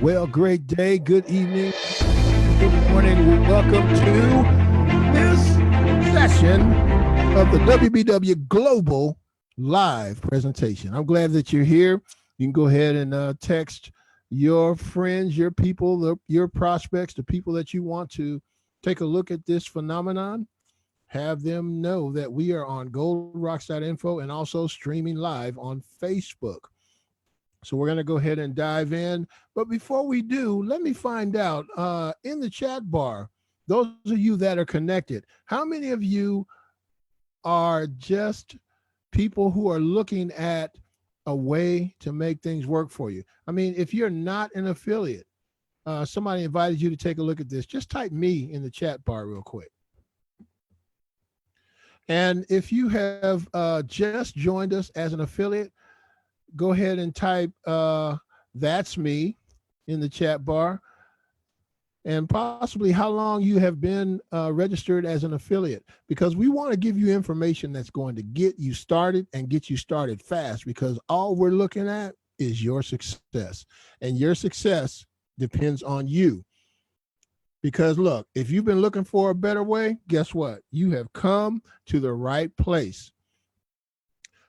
Well, great day, good evening, good morning. Welcome to this session of the WBW Global Live presentation. I'm glad that you're here. You can go ahead and text your friends, your people, your prospects, the people that you want to take a look at this phenomenon. Have them know that we are on goldrocks.info and also streaming live on Facebook. So we're going to go ahead and dive in. But before we do, let me find out in the chat bar, those of you that are connected, how many of you are just people who are looking at a way to make things work for you? I mean, if you're not an affiliate, somebody invited you to take a look at this, just type me in the chat bar real quick. And if you have just joined us as an affiliate, go ahead and type that's me in the chat bar, and possibly how long you have been registered as an affiliate, because we want to give you information that's going to get you started and get you started fast, because all we're looking at is your success, and your success depends on you. Because look, if you've been looking for a better way, guess what? You have come to the right place.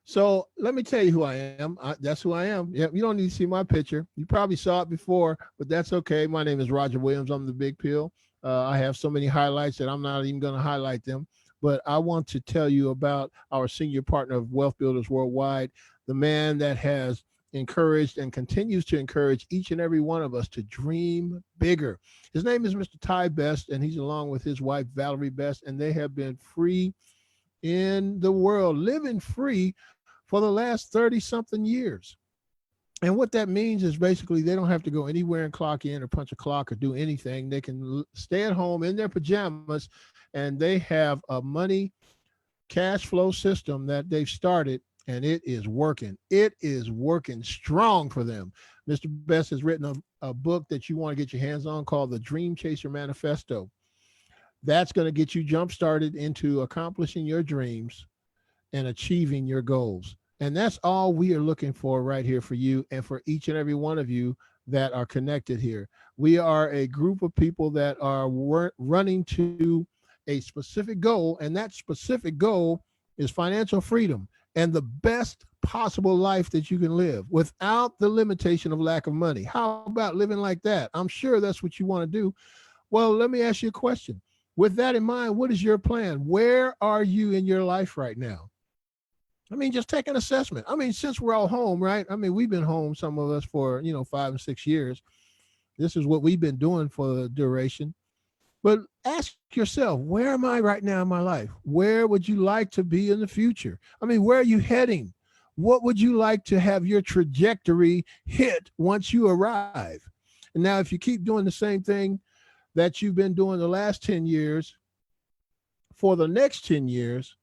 So let me tell you who I am. That's who I am. Yeah, you don't need to see my picture. You probably saw it before, but that's okay. My name is Roger Williams. I'm the Big Pill. I have so many highlights that I'm not even going to highlight them. But I want to tell you about our senior partner of Wealthbuilders Worldwide, the man that has encouraged and continues to encourage each and every one of us to dream bigger. His name is Mr. Ty Best, and he's along with his wife, Valerie Best, and they have been free in the world, living free for the last 30-something years. And what that means is basically they don't have to go anywhere and clock in or punch a clock or do anything. They can stay at home in their pajamas, and they have a money cash flow system that they've started, and it is working. It is working strong for them. Mr. Best has written a book that you want to get your hands on called The Dream Chaser Manifesto. That's going to get you jump started into accomplishing your dreams and achieving your goals. And that's all we are looking for right here for you and for each and every one of you that are connected here. We are a group of people that are running to a specific goal, and that specific goal is financial freedom and the best possible life that you can live without the limitation of lack of money. How about living like that? I'm sure that's what you want to do. Well, let me ask you a question. With that in mind, what is your plan? Where are you in your life right now? I mean, just take an assessment. I mean, since we're all home, right? I mean, we've been home, some of us, for, 5 and 6 years. This is what we've been doing for the duration. But ask yourself, where am I right now in my life? Where would you like to be in the future? I mean, where are you heading? What would you like to have your trajectory hit once you arrive? And now, if you keep doing the same thing that you've been doing the last 10 years, for the next 10 years,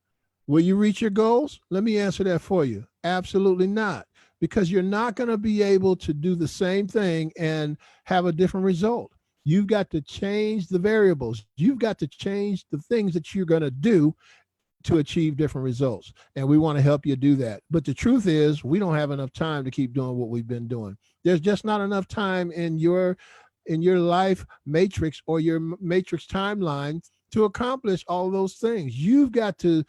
will you reach your goals? Let me answer that for you. Absolutely not, because you're not going to be able to do the same thing and have a different result. You've got to change the variables. You've got to change the things that you're going to do to achieve different results. And we want to help you do that. But the truth is, we don't have enough time to keep doing what we've been doing. There's just not enough time in your life matrix or your matrix timeline to accomplish all those things. You've got to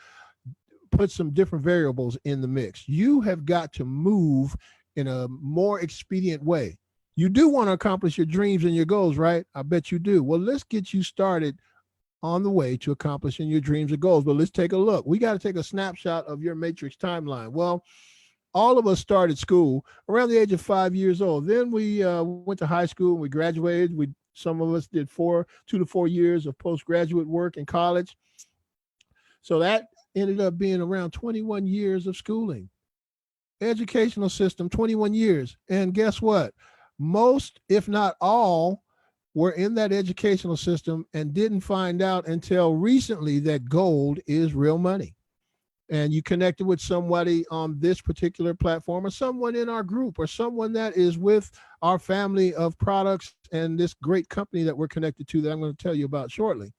put some different variables in the mix. You have got to move in a more expedient way. You do want to accomplish your dreams and your goals, right? I bet you do. Well, let's get you started on the way to accomplishing your dreams and goals. But let's take a look. We got to take a snapshot of your matrix timeline. Well, all of us started school around the age of 5 years old. Then we went to high school and we graduated. Some of us did 2 to 4 years of postgraduate work in college. So that ended up being around 21 years of schooling. Educational system, 21 years. And guess what? Most, if not all, were in that educational system and didn't find out until recently that gold is real money. And you connected with somebody on this particular platform, or someone in our group, or someone that is with our family of products and this great company that we're connected to that I'm going to tell you about shortly.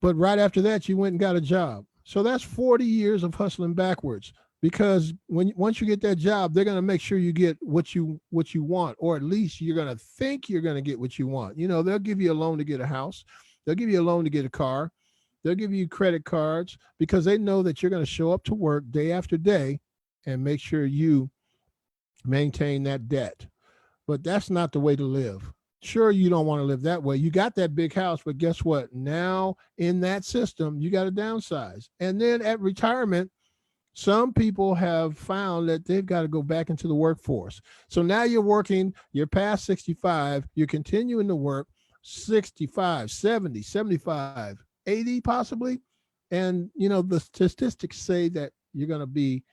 But right after that, you went and got a job. So that's 40 years of hustling backwards, because once you get that job, they're going to make sure you get what you want, or at least you're going to think you're going to get what you want. You know, they'll give you a loan to get a house, they'll give you a loan to get a car, they'll give you credit cards because they know that you're going to show up to work day after day and make sure you maintain that debt. But that's not the way to live. Sure, you don't want to live that way. You got that big house, but guess what? Now in that system, you got to downsize. And then at retirement, some people have found that they've got to go back into the workforce. So now you're working, you're past 65, you're continuing to work 65, 70, 75, 80 possibly. And, you know, the statistics say that you're going to be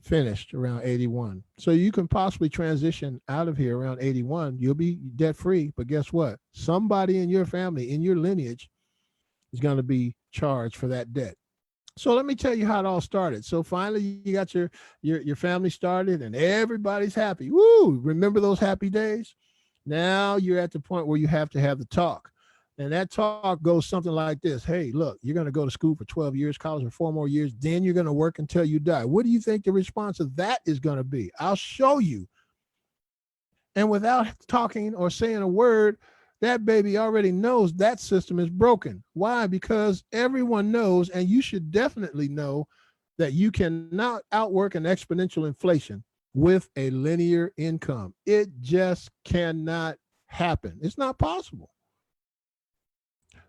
finished around 81. So you can possibly transition out of here around 81. You'll be debt free. But guess what? Somebody in your family, in your lineage, is going to be charged for that debt. So let me tell you how it all started. So finally, you got your family started, and everybody's happy. Woo! Remember those happy days? Now you're at the point where you have to have the talk. And that talk goes something like this. Hey, look, you're going to go to school for 12 years, college for 4 more years. Then you're going to work until you die. What do you think the response of that is going to be? I'll show you. And without talking or saying a word, that baby already knows that system is broken. Why? Because everyone knows, and you should definitely know, that you cannot outwork an exponential inflation with a linear income. It just cannot happen. It's not possible.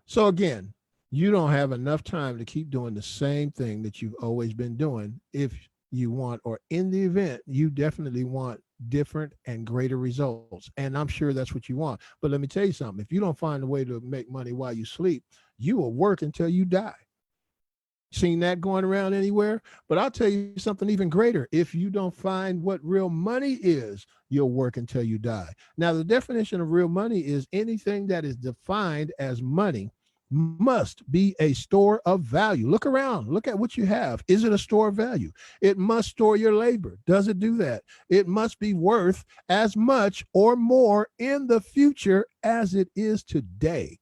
So again, you don't have enough time to keep doing the same thing that you've always been doing if you want, or in the event, you definitely want different and greater results. And I'm sure that's what you want. But let me tell you something. If you don't find a way to make money while you sleep, you will work until you die. Seen that going around anywhere? But I'll tell you something even greater. If you don't find what real money is, you'll work until you die. Now, the definition of real money is anything that is defined as money must be a store of value. Look around. Look at what you have. Is it a store of value? It must store your labor. Does it do that? It must be worth as much or more in the future as it is today.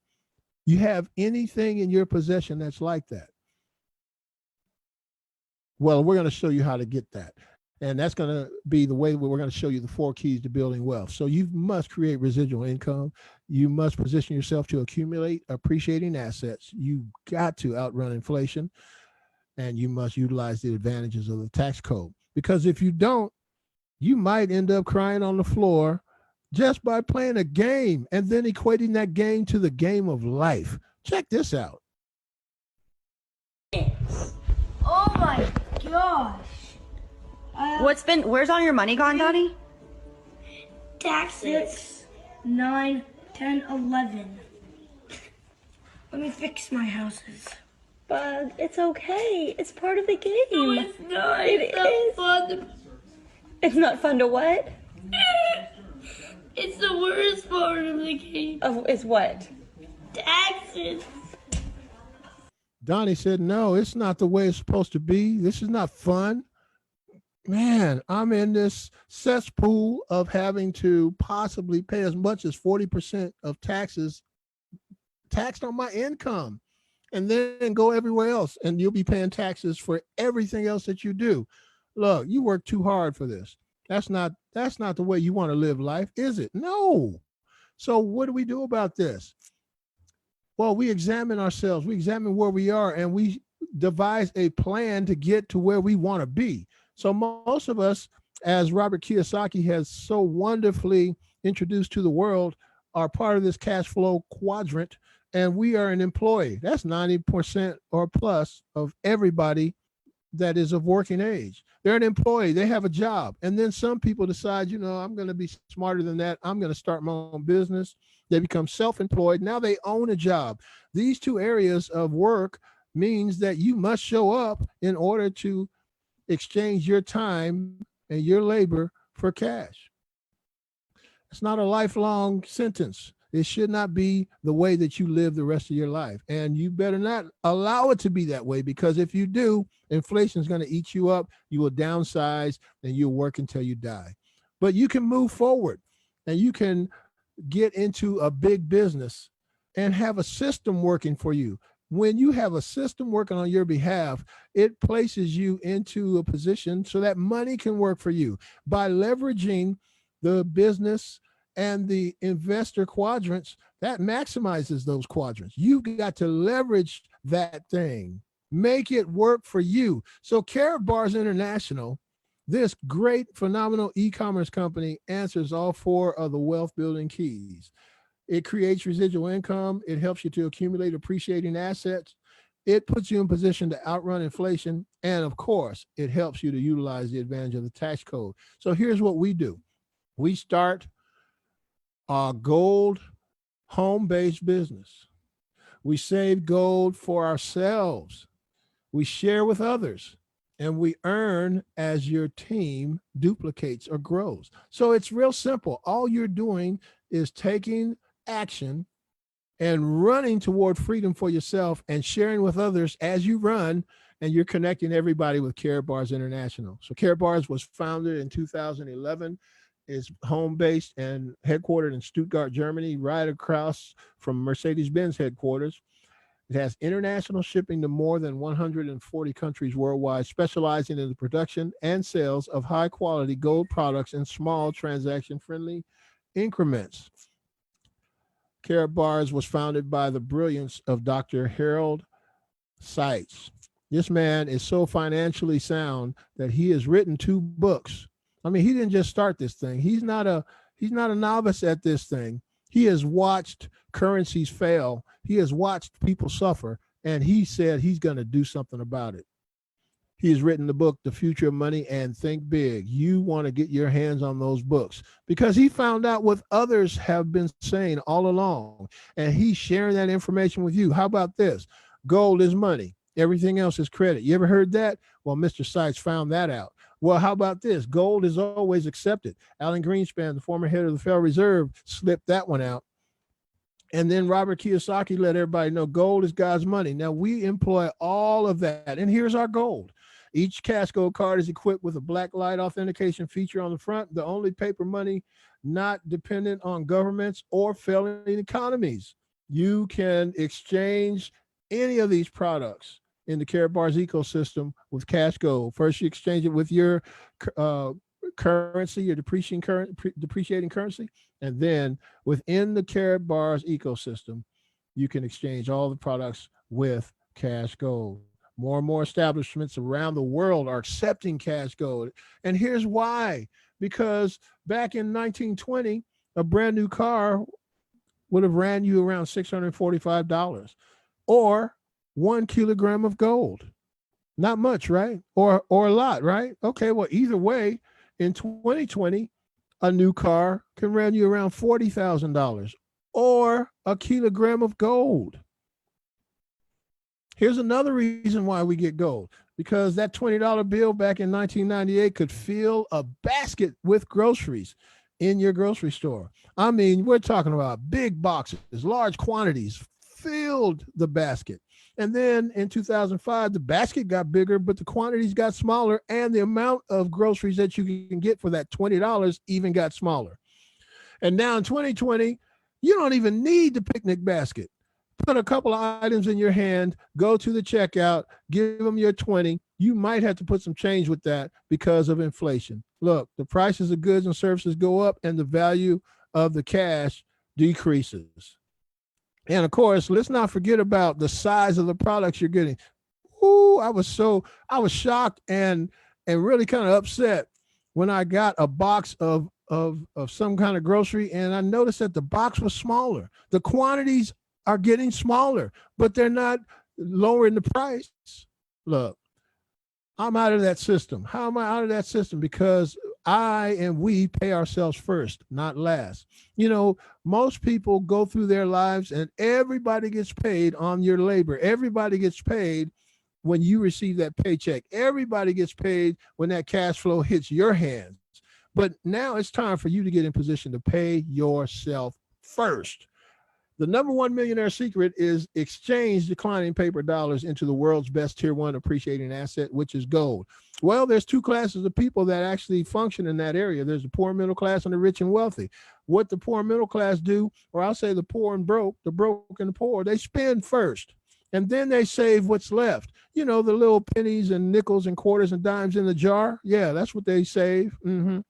You have anything in your possession that's like that? Well, we're going to show you how to get that. And that's going to be the way we're going to show you the 4 keys to building wealth. So you must create residual income. You must position yourself to accumulate appreciating assets. You got to outrun inflation, and you must utilize the advantages of the tax code. Because if you don't, you might end up crying on the floor just by playing a game and then equating that game to the game of life. Check this out. Oh my gosh. Where's all your money gone, Donnie? Taxes. 6, 9, 10, 11. Let me fix my houses. Bug, it's okay. It's part of the game. No, it's not. It is. Fun. It's not fun to what? It's the worst part of the game. Oh, it's what? Taxes. Donnie said, no, it's not the way it's supposed to be. This is not fun. Man, I'm in this cesspool of having to possibly pay as much as 40% of taxes taxed on my income, and then go everywhere else. And you'll be paying taxes for everything else that you do. Look, you work too hard for this. That's not the way you want to live life, is it? No. So what do we do about this? Well, we examine ourselves, we examine where we are, and we devise a plan to get to where we want to be. So most of us, as Robert Kiyosaki has so wonderfully introduced to the world, are part of this cash flow quadrant, and we are an employee. That's 90% or plus of everybody that is of working age. They're an employee. They have a job. And then some people decide, I'm going to be smarter than that. I'm going to start my own business. They become self-employed. Now they own a job. These 2 areas of work means that you must show up in order to exchange your time and your labor for cash. It's not a lifelong sentence. It should not be the way that you live the rest of your life. And you better not allow it to be that way, because if you do, inflation is going to eat you up. You will downsize and you'll work until you die. But you can move forward, and you can get into a big business and have a system working for you. when you have a system working on your behalf, it places you into a position so that money can work for you by leveraging the business and the investor quadrants. That maximizes those quadrants. You've got to leverage that thing, make it work for you. So Carrot Bars International, this great, phenomenal e-commerce company, answers all four of the wealth building keys. It creates residual income. It helps you to accumulate appreciating assets. It puts you in position to outrun inflation. And of course, it helps you to utilize the advantage of the tax code. So here's what we do. We start our gold home-based business. We save gold for ourselves. We share with others, and we earn as your team duplicates or grows. So it's real simple. All you're doing is taking action and running toward freedom for yourself and sharing with others as you run, and you're connecting everybody with Carrot Bars International. So Carrot Bars was founded in 2011, is home-based and headquartered in Stuttgart, Germany, right across from Mercedes-Benz headquarters. It has international shipping to more than 140 countries worldwide, specializing in the production and sales of high-quality gold products in small transaction-friendly increments. Carrot Bars was founded by the brilliance of Dr. Harold Seitz. This man is so financially sound that he has written 2 books. I mean, he didn't just start this thing. He's not a novice at this thing. He has watched currencies fail. He has watched people suffer, and he said he's going to do something about it. He has written the book, The Future of Money and Think Big. You want to get your hands on those books because he found out what others have been saying all along, and he's sharing that information with you. How about this? Gold is money. Everything else is credit. You ever heard that? Well, Mr. Sykes found that out. Well, how about this? Gold is always accepted. Alan Greenspan, the former head of the Federal Reserve, slipped that one out. And then Robert Kiyosaki let everybody know gold is God's money. Now we employ all of that. And here's our gold. Each cash gold card is equipped with a black light authentication feature on the front, the only paper money not dependent on governments or failing economies. You can exchange any of these products in the Carrot Bars ecosystem with cash gold. First, you exchange it with your currency, your depreciating currency, and then within the Carrot Bars ecosystem, you can exchange all the products with cash gold. More and more establishments around the world are accepting cash gold. And here's why. Because back in 1920, a brand new car would have ran you around $645 or 1 kilogram of gold. Not much, right? Or a lot, right? Okay, well, either way, in 2020, a new car can run you around $40,000 or a kilogram of gold. Here's another reason why we get gold, because that $20 bill back in 1998 could fill a basket with groceries in your grocery store. I mean, we're talking about big boxes, large quantities filled the basket. And then in 2005, the basket got bigger, but the quantities got smaller, and the amount of groceries that you can get for that $20 even got smaller. And now in 2020, you don't even need the picnic basket. Put a couple of items in your hand, go to the checkout, give them your 20. You might have to put some change with that because of inflation. Look, the prices of goods and services go up and the value of the cash decreases. And of course, let's not forget about the size of the products you're getting. Ooh, I was shocked and really kind of upset when I got a box of some kind of grocery, and I noticed that the box was smaller. The quantities are getting smaller, but they're not lowering the price. Look, I'm out of that system. How am I out of that system? Because we pay ourselves first, not last. You know, most people go through their lives and everybody gets paid on your labor. Everybody gets paid when you receive that paycheck. Everybody gets paid when that cash flow hits your hands. But now it's time for you to get in position to pay yourself first. The number one millionaire secret is exchange declining paper dollars into the world's best tier one appreciating asset, which is gold. Well, there's 2 classes of people that actually function in that area. There's the poor middle class and the rich and wealthy. What the poor middle class do, or I'll say the poor and broke, the broke and the poor, they spend first. And then they save what's left. You know, the little pennies and nickels and quarters and dimes in the jar. Yeah, that's what they save. The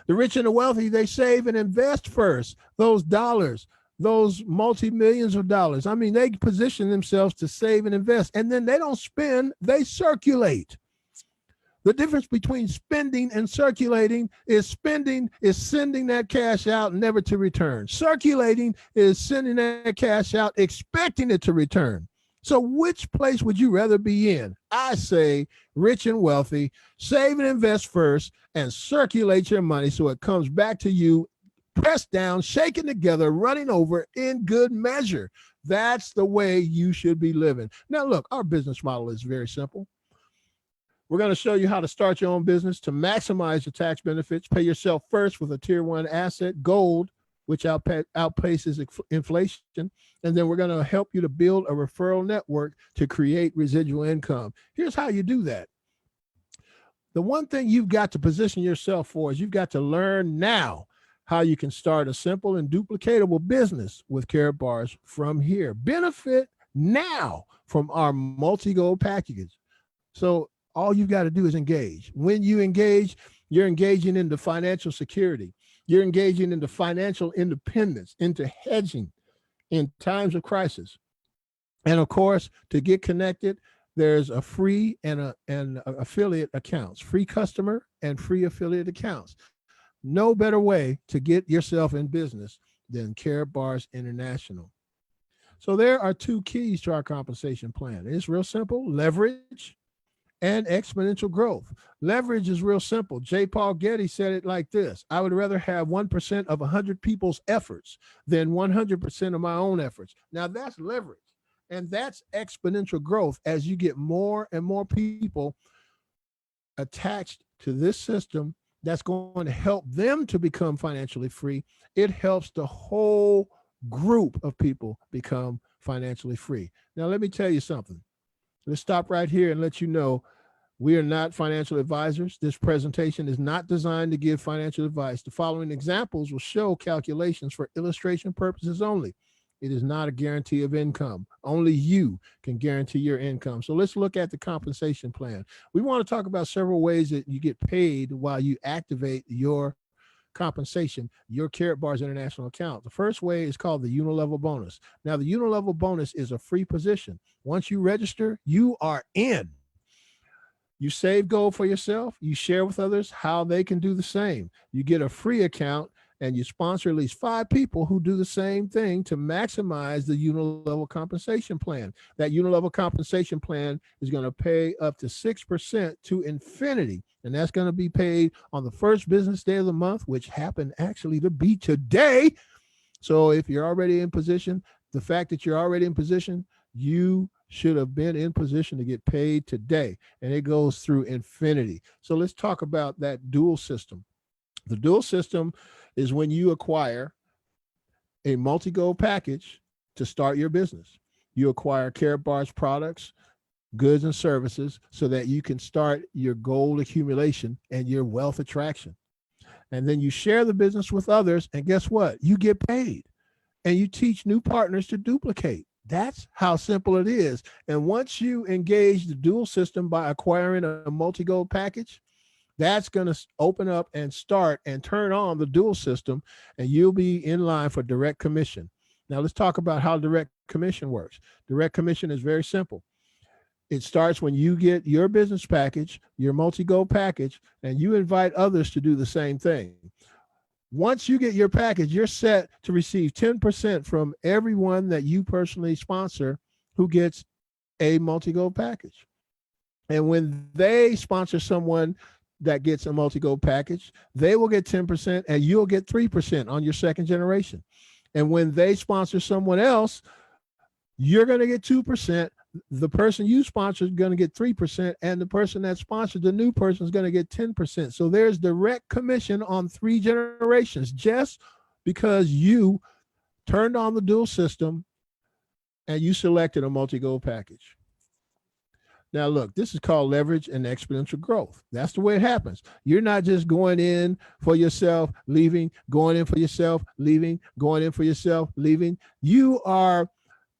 rich and the wealthy, they save and invest first. Those dollars, those multi-millions of dollars. I mean, they position themselves to save and invest. And then they don't spend, they circulate. The difference between spending and circulating is spending is sending that cash out never to return. Circulating is sending that cash out expecting it to return. So which place would you rather be in? I say rich and wealthy, save and invest first and circulate your money so it comes back to you, pressed down, shaken together, running over in good measure. That's the way you should be living. Now, look, our business model is very simple. We're going to show you how to start your own business to maximize your tax benefits. Pay yourself first with a tier 1 asset, gold, which outpaces inflation. And then we're going to help you to build a referral network to create residual income. Here's how you do that. The one thing you've got to position yourself for is you've got to learn now how you can start a simple and duplicatable business with Carrot Bars from here. Benefit now from our multi-goal packages. So all you've got to do is engage. When you engage, you're engaging into financial security. You're engaging into financial independence, into hedging in times of crisis. And of course, to get connected, there's a free and affiliate accounts, free customer and free affiliate accounts. No better way to get yourself in business than Carrot Bars International. So there are 2 keys to our compensation plan. It's real simple: leverage and exponential growth. Leverage is real simple. J. Paul Getty said it like this: I would rather have 1% of 100 people's efforts than 100% of my own efforts. Now that's leverage. And that's exponential growth as you get more and more people attached to this system that's going to help them to become financially free. It helps the whole group of people become financially free. Now, let me tell you something. Let's stop right here and let you know we are not financial advisors. This presentation is not designed to give financial advice. The following examples will show calculations for illustration purposes only. It is not a guarantee of income. Only you can guarantee your income. So let's look at the compensation plan. We want to talk about several ways that you get paid while you activate your compensation, your Carrot Bars International account. The first way is called the unilevel bonus. Now, the unilevel bonus is a free position. Once you register, you are in. You save gold for yourself. You share with others how they can do the same. You get a free account and you sponsor at least 5 people who do the same thing to maximize the unilevel compensation plan. That unilevel compensation plan is going to pay up to 6% to infinity. And that's going to be paid on the first business day of the month, which happened actually to be today. So if you're already in position, the fact that you're already in position, you should have been in position to get paid today. And it goes through infinity. So let's talk about that dual system. The dual system is when you acquire a multi-goal package to start your business. You acquire Carrot Bars products, goods, and services so that you can start your gold accumulation and your wealth attraction. And then you share the business with others, and guess what? You get paid, and you teach new partners to duplicate. That's how simple it is. And once you engage the dual system by acquiring a multi-goal package, that's going to open up and start and turn on the dual system, and you'll be in line for direct commission. Now, let's talk about how direct commission works. Direct commission is very simple. It starts when you get your business package, your multi-goal package, and you invite others to do the same thing. Once you get your package, you're set to receive 10% from everyone that you personally sponsor who gets a multi-goal package. And when they sponsor someone that gets a multi-goal package, they will get 10% and you'll get 3% on your second generation. And when they sponsor someone else, you're going to get 2%. The person you sponsor is going to get 3%, and the person that sponsored the new person is going to get 10%. So there's direct commission on 3 generations just because you turned on the dual system and you selected a multi-goal package. Now, look, this is called leverage and exponential growth. That's the way it happens. You're not just going in for yourself, leaving, going in for yourself, leaving, going in for yourself, leaving. You are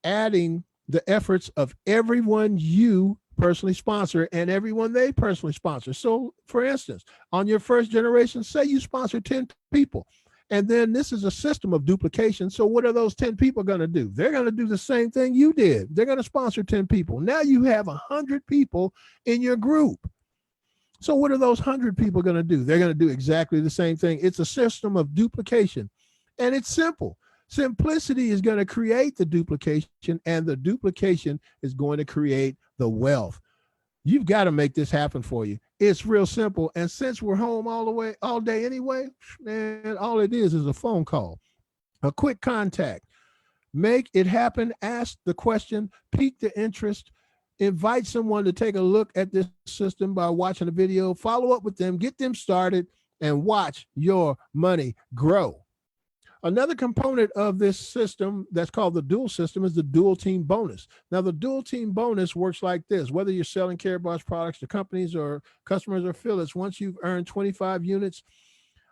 adding the efforts of everyone you personally sponsor and everyone they personally sponsor. So, for instance, on your first generation, say you sponsor 10 people. And then this is a system of duplication. So, what are those 10 people going to do? They're going to do the same thing you did. They're going to sponsor 10 people. Now you have 100 people in your group. So, what are those 100 people going to do? They're going to do exactly the same thing. It's a system of duplication. And it's simple. Simplicity is going to create the duplication, and the duplication is going to create the wealth. You've got to make this happen for you. It's real simple. And since we're home all day anyway, man, all it is a phone call, a quick contact. Make it happen. Ask the question, pique the interest, invite someone to take a look at this system by watching a video, follow up with them, get them started, and watch your money grow. Another component of this system that's called the dual system is the dual team bonus. Now, the dual team bonus works like this. Whether you're selling Karatbars products to companies or customers or affiliates, once you've earned 25 units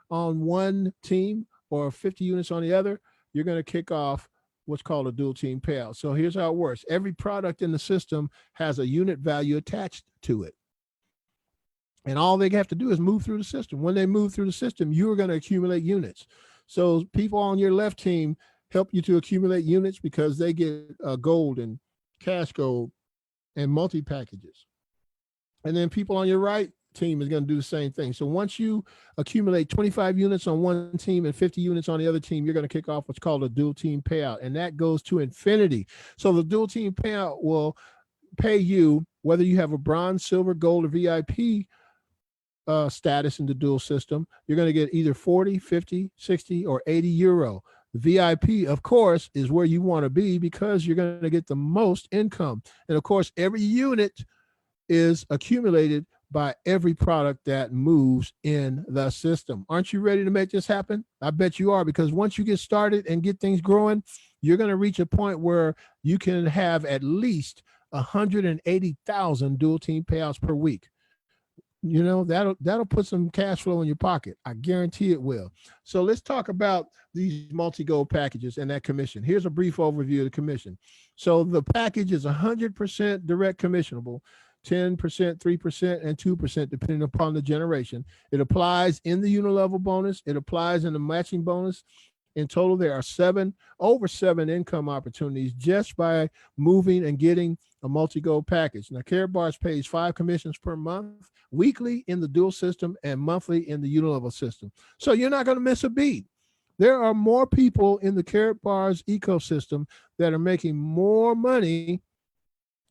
on one team or 50 units on the other, you're going to kick off what's called a dual team payout. So here's how it works. Every product in the system has a unit value attached to it. And all they have to do is move through the system. When they move through the system, you're going to accumulate units. So people on your left team help you to accumulate units because they get gold and cash gold and multi-packages. And then people on your right team is going to do the same thing. So once you accumulate 25 units on one team and 50 units on the other team, you're going to kick off what's called a dual team payout. And that goes to infinity. So the dual team payout will pay you whether you have a bronze, silver, gold, or VIP status in the dual system. You're going to get either 40, 50, 60, or 80 euro. The VIP, of course, is where you want to be because you're going to get the most income. And of course, every unit is accumulated by every product that moves in the system. Aren't you ready to make this happen? I bet you are, because once you get started and get things growing, you're going to reach a point where you can have at least 180,000 dual team payouts per week. You know, that'll put some cash flow in your pocket. I guarantee it will. So let's talk about these multi-gold packages and that commission. Here's a brief overview of the commission. So the package is 100% direct commissionable, 10%, 3%, and 2%, depending upon the generation. It applies in the unilevel bonus. It applies in the matching bonus. In total, there are over seven income opportunities just by moving and getting a multi-gold package. Now, Karatbars pays 5 commissions per month, weekly in the dual system and monthly in the unilevel system. So you're not going to miss a beat. There are more people in the Karatbars ecosystem that are making more money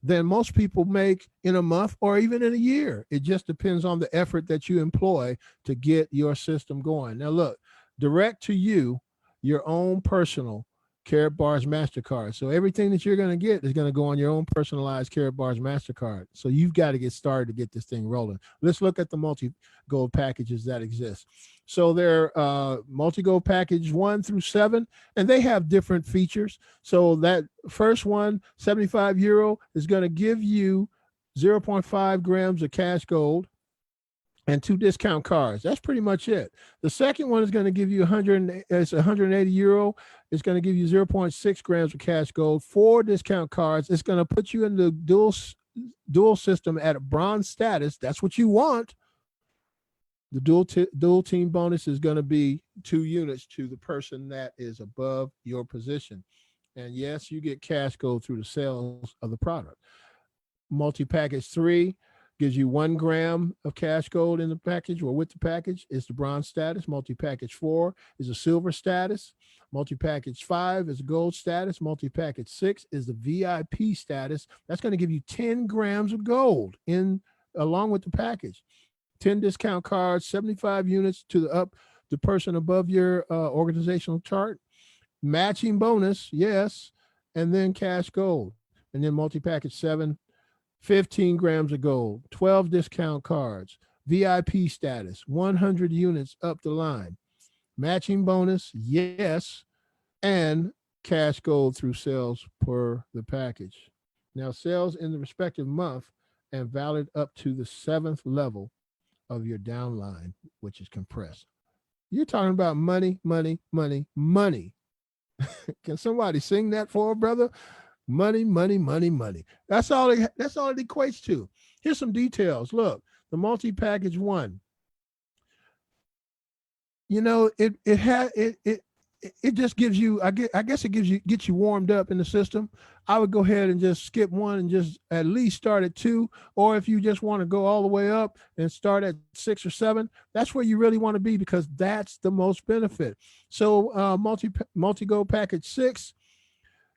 than most people make in a month or even in a year. It just depends on the effort that you employ to get your system going. Now, look, direct to you, your own personal Karatbars MasterCard. So everything that you're going to get is going to go on your own personalized Karatbars MasterCard. So you've got to get started to get this thing rolling. Let's look at the multi-gold packages that exist. So they're multi-gold package 1 through 7, and they have different features. So that first one, 75 euro, is going to give you 0.5 grams of cash gold and 2 discount cards. That's pretty much it. The second one is going to give you 180 euro. It's going to give you 0.6 grams of cash gold, 4 discount cards. It's going to put you in the dual system at a bronze status. That's what you want. The dual team bonus is going to be 2 units to the person that is above your position. And yes, you get cash gold through the sales of the product. Multi-package 3 gives you 1 gram of cash gold in the package or with the package. It's the bronze status. Multi-package 4 is a silver status. Multi-package 5 is a gold status. Multi-package 6 is the VIP status. That's going to give you 10 grams of gold along with the package. 10 discount cards, 75 units to the person above your organizational chart. Matching bonus, yes, and then cash gold. And then multi-package 7, 15 grams of gold, 12 discount cards, VIP status, 100 units up the line, matching bonus, yes, and cash gold through sales per the package. Now, sales in the respective month and valid up to the 7th level of your downline, which is compressed. You're talking about money, money, money, money. Can somebody sing that for a brother? Money, money, money, money. That's all it equates to. Here's some details. Look, the multi-package one. You know, it just gives you, I guess it gets you warmed up in the system. I would go ahead and just skip one and just at least start at 2, or if you just want to go all the way up and start at 6 or 7, that's where you really want to be, because that's the most benefit. So multi gold package 6,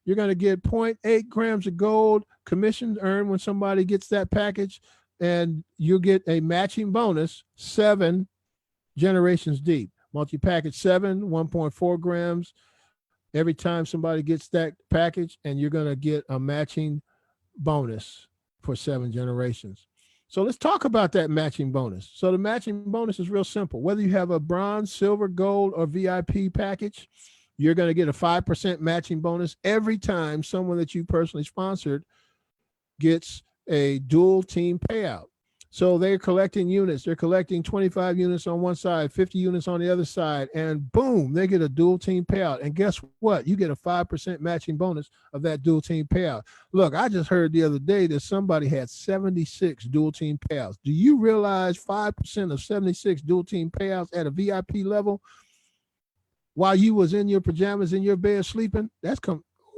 you're going to get 0.8 grams of gold commission earned when somebody gets that package, and you'll get a matching bonus 7 generations deep. Multi-package 7, 1.4 grams every time somebody gets that package, and you're going to get a matching bonus for 7 generations. So let's talk about that matching bonus. So the matching bonus is real simple. Whether you have a bronze, silver, gold, or VIP package, you're going to get a 5% matching bonus every time someone that you personally sponsored gets a dual team payout. So they're collecting units. They're collecting 25 units on one side, 50 units on the other side, and boom, they get a dual team payout. And guess what? You get a 5% matching bonus of that dual team payout. Look, I just heard the other day that somebody had 76 dual team payouts. Do you realize 5% of 76 dual team payouts at a VIP level while you was in your pajamas in your bed sleeping?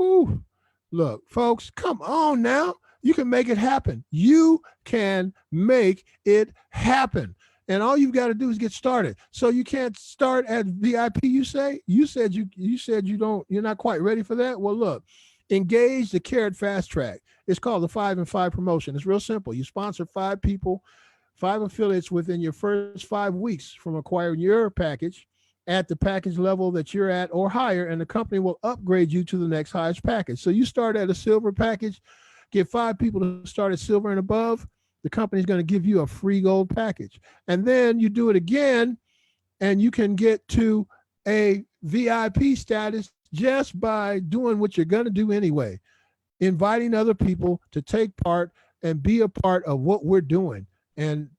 Ooh. Look, folks, come on now. You can make it happen. You can make it happen. And all you've got to do is get started. So you can't start at VIP, you say? You said you're not quite ready for that? Well, look, engage the Carrot Fast Track. It's called the 5 and 5 promotion. It's real simple. You sponsor 5 people, 5 affiliates within your first 5 weeks from acquiring your package at the package level that you're at or higher, and the company will upgrade you to the next highest package. So you start at a silver package, get 5 people to start at silver and above, the company's going to give you a free gold package. And then you do it again, and you can get to a VIP status just by doing what you're going to do anyway, inviting other people to take part and be a part of what we're doing. And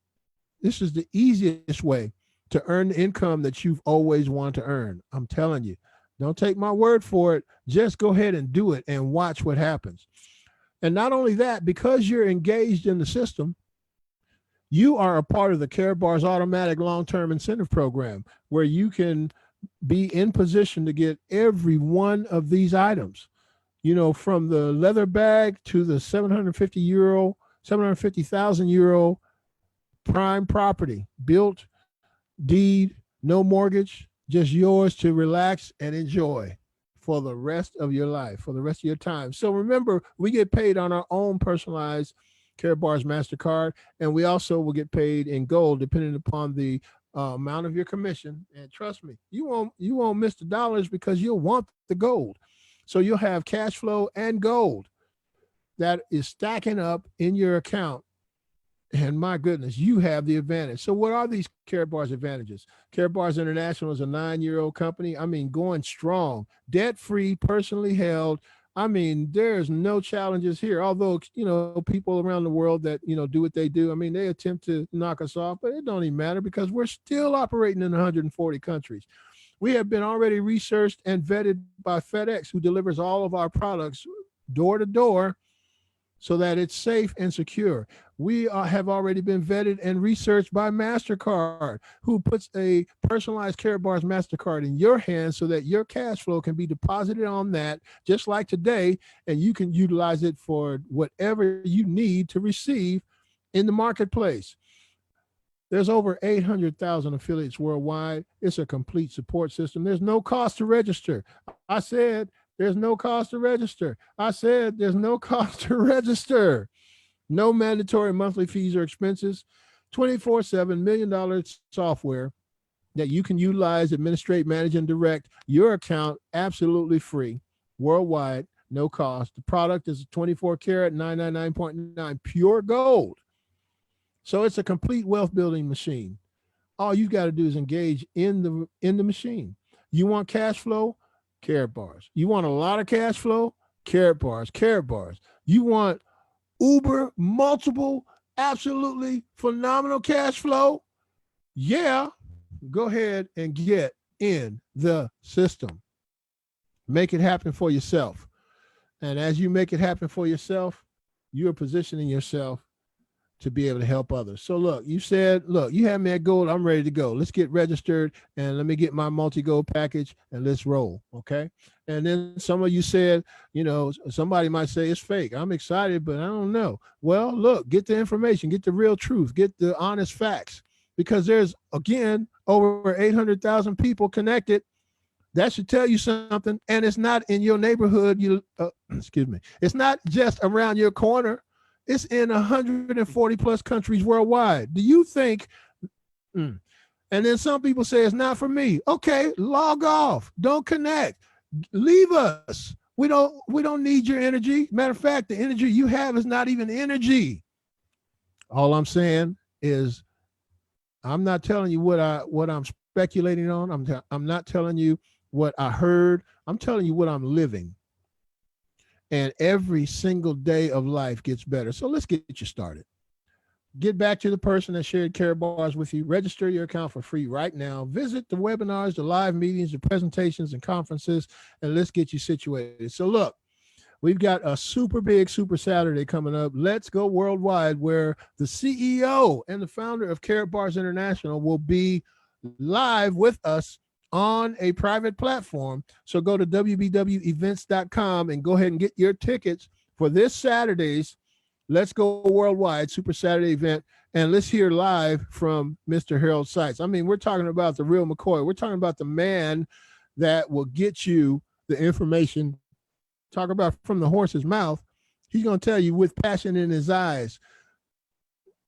this is the easiest way to earn the income that you've always wanted to earn. I'm telling you, don't take my word for it. Just go ahead and do it and watch what happens. And not only that, because you're engaged in the system, you are a part of the Karatbar's automatic long-term incentive program, where you can be in position to get every one of these items, you know, from the leather bag to the 750,000 euro prime property, built, deed, no mortgage, just yours to relax and enjoy for the rest of your life, for the rest of your time. So remember, we get paid on our own personalized Karatbar's MasterCard, and we also will get paid in gold depending upon the amount of your commission. And trust me, you won't miss the dollars, because you'll want the gold. So you'll have cash flow and gold that is stacking up in your account. And my goodness, you have the advantage. So what are these Karatbar's advantages? Karatbar's International is a 9-year-old company. I mean, going strong, debt-free, personally held. I mean, there's no challenges here. Although, you know, people around the world that, you know, do what they do, I mean, they attempt to knock us off, but it don't even matter, because we're still operating in 140 countries. We have been already researched and vetted by FedEx, who delivers all of our products door to door, so that it's safe and secure. We have already been vetted and researched by MasterCard, who puts a personalized Karatbar's MasterCard in your hands so that your cash flow can be deposited on that, just like today, and you can utilize it for whatever you need to receive in the marketplace. There's over 800,000 affiliates worldwide. It's a complete support system. There's no cost to register. I said, there's no cost to register. I said there's no cost to register. No mandatory monthly fees or expenses. 24/7 $1 million software that you can utilize, administrate, manage, and direct your account absolutely free, worldwide, no cost. The product is 24 karat 999.9 pure gold. So it's a complete wealth building machine. All you've got to do is engage in the machine. You want cash flow? Karatbar's. You want a lot of cash flow? Karatbar's. You want uber multiple, absolutely phenomenal cash flow? Yeah, go ahead and get in the system. Make it happen for yourself. And as you make it happen for yourself, you are positioning yourself to be able to help others. So look, you said, look, you have me at gold. I'm ready to go. Let's get registered and let me get my multi-gold package and let's roll. Okay. And then some of you said, you know, somebody might say it's fake. I'm excited, but I don't know. Well, look, get the information, get the real truth, get the honest facts, because there's, again, over 800,000 people connected. That should tell you something. And it's not in your neighborhood. Excuse me. It's not just around your corner. It's in 140 plus countries worldwide. Do you think? And then some people say it's not for me. Okay, log off. Don't connect. Leave us. We don't need your energy. Matter of fact, the energy you have is not even energy. All I'm saying is, I'm not telling you what I'm speculating on. I'm not telling you what I heard. I'm telling you what I'm living. And every single day of life gets better. So let's get you started. Get back to the person that shared Karatbars with you. Register your account for free right now. Visit the webinars, the live meetings, the presentations and conferences, and let's get you situated. So look, we've got a super big Super Saturday coming up. Let's go worldwide, where the CEO and the founder of Karatbars International will be live with us on a private platform. So go to wbwevents.com and go ahead and get your tickets for this Saturday's Let's Go Worldwide Super Saturday event. And let's hear live from Mr. Harold Seitz. I mean, we're talking about the real McCoy. We're talking about the man that will get you the information. Talk about from the horse's mouth. He's going to tell you with passion in his eyes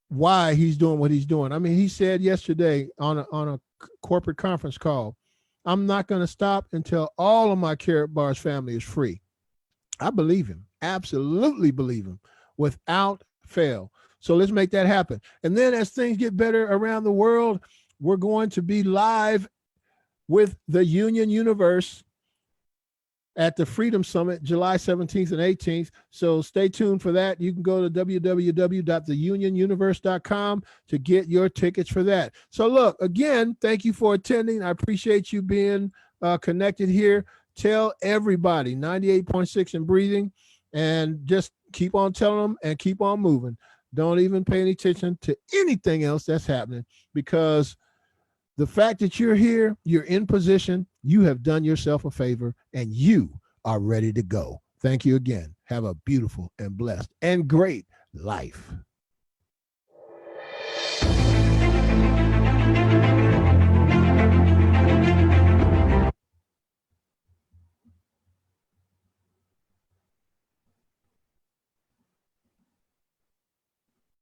why he's doing what he's doing. I mean, he said yesterday on a corporate conference call, I'm not going to stop until all of my Karatbars family is free. I believe him. Absolutely believe him without fail. So let's make that happen. And then as things get better around the world, we're going to be live with the Union Universe at the Freedom Summit, July 17th and 18th. So stay tuned for that. You can go to www.theunionuniverse.com to get your tickets for that. So look, again, thank you for attending. I appreciate you being connected here. Tell everybody 98.6 and breathing, and just keep on telling them and keep on moving. Don't even pay any attention to anything else that's happening, because the fact that you're here, you're in position, you have done yourself a favor, and you are ready to go. Thank you again. Have a beautiful and blessed and great life.